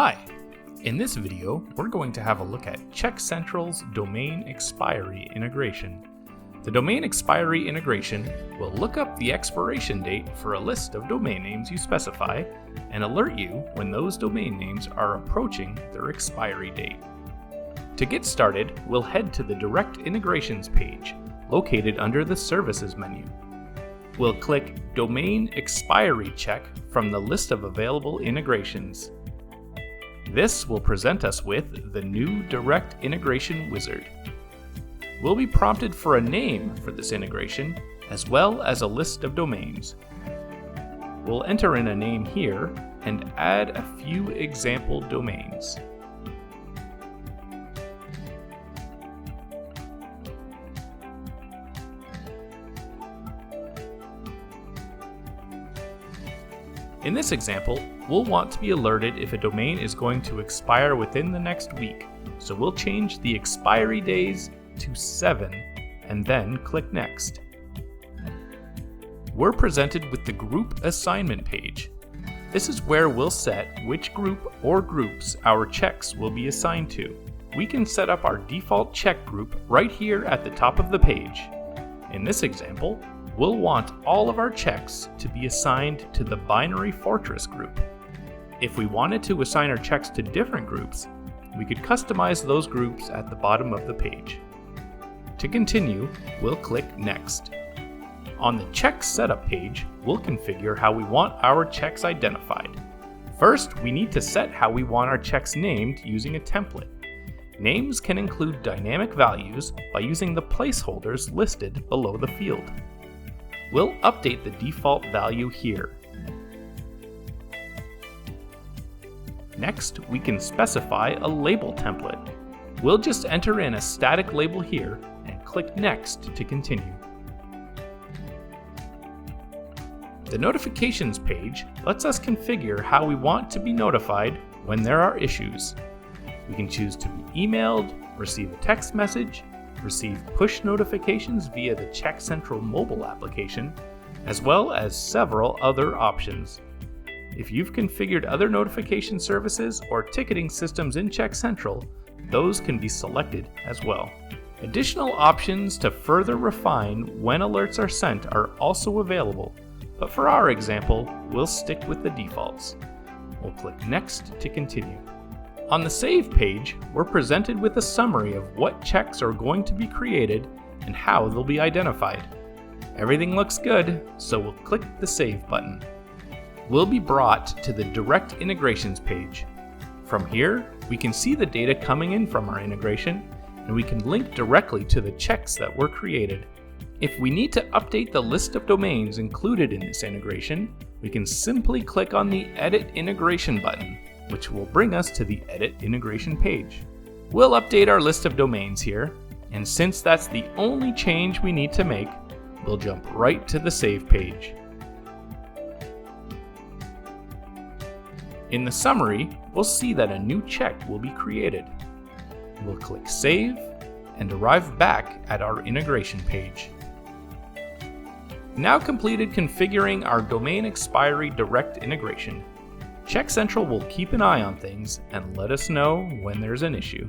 Hi! In this video, we're going to have a look at CheckCentral's domain expiry integration. The domain expiry integration will look up the expiration date for a list of domain names you specify and alert you when those domain names are approaching their expiry date. To get started, we'll head to the Direct Integrations page, located under the Services menu. We'll click Domain Expiry Check from the list of available integrations. This will present us with the new Direct Integration Wizard. We'll be prompted for a name for this integration, as well as a list of domains. We'll enter in a name here and add a few example domains. In this example, we'll want to be alerted if a domain is going to expire within the next week, so we'll change the expiry days to 7 and then click Next. We're presented with the Group Assignment page. This is where we'll set which group or groups our checks will be assigned to. We can set up our default check group right here at the top of the page. In this example, we'll want all of our checks to be assigned to the binary fortress group. If we wanted to assign our checks to different groups, we could customize those groups at the bottom of the page. To continue, we'll click Next. On the Check Setup page, we'll configure how we want our checks identified. First, we need to set how we want our checks named using a template. Names can include dynamic values by using the placeholders listed below the field. We'll update the default value here. Next, we can specify a label template. We'll just enter in a static label here and click Next to continue. The Notifications page lets us configure how we want to be notified when there are issues. We can choose to be emailed, receive a text message, receive push notifications via the CheckCentral mobile application, as well as several other options. If you've configured other notification services or ticketing systems in CheckCentral, those can be selected as well. Additional options to further refine when alerts are sent are also available, but for our example, we'll stick with the defaults. We'll click Next to continue. On the Save page, we're presented with a summary of what checks are going to be created and how they'll be identified. Everything looks good, so we'll click the Save button. We'll be brought to the Direct Integrations page. From here, we can see the data coming in from our integration, and we can link directly to the checks that were created. If we need to update the list of domains included in this integration, we can simply click on the Edit Integration button, which will bring us to the Edit Integration page. We'll update our list of domains here, and since that's the only change we need to make, we'll jump right to the Save page. In the summary, we'll see that a new check will be created. We'll click Save and arrive back at our integration page. Now completed configuring our domain expiry direct integration, CheckCentral will keep an eye on things and let us know when there's an issue.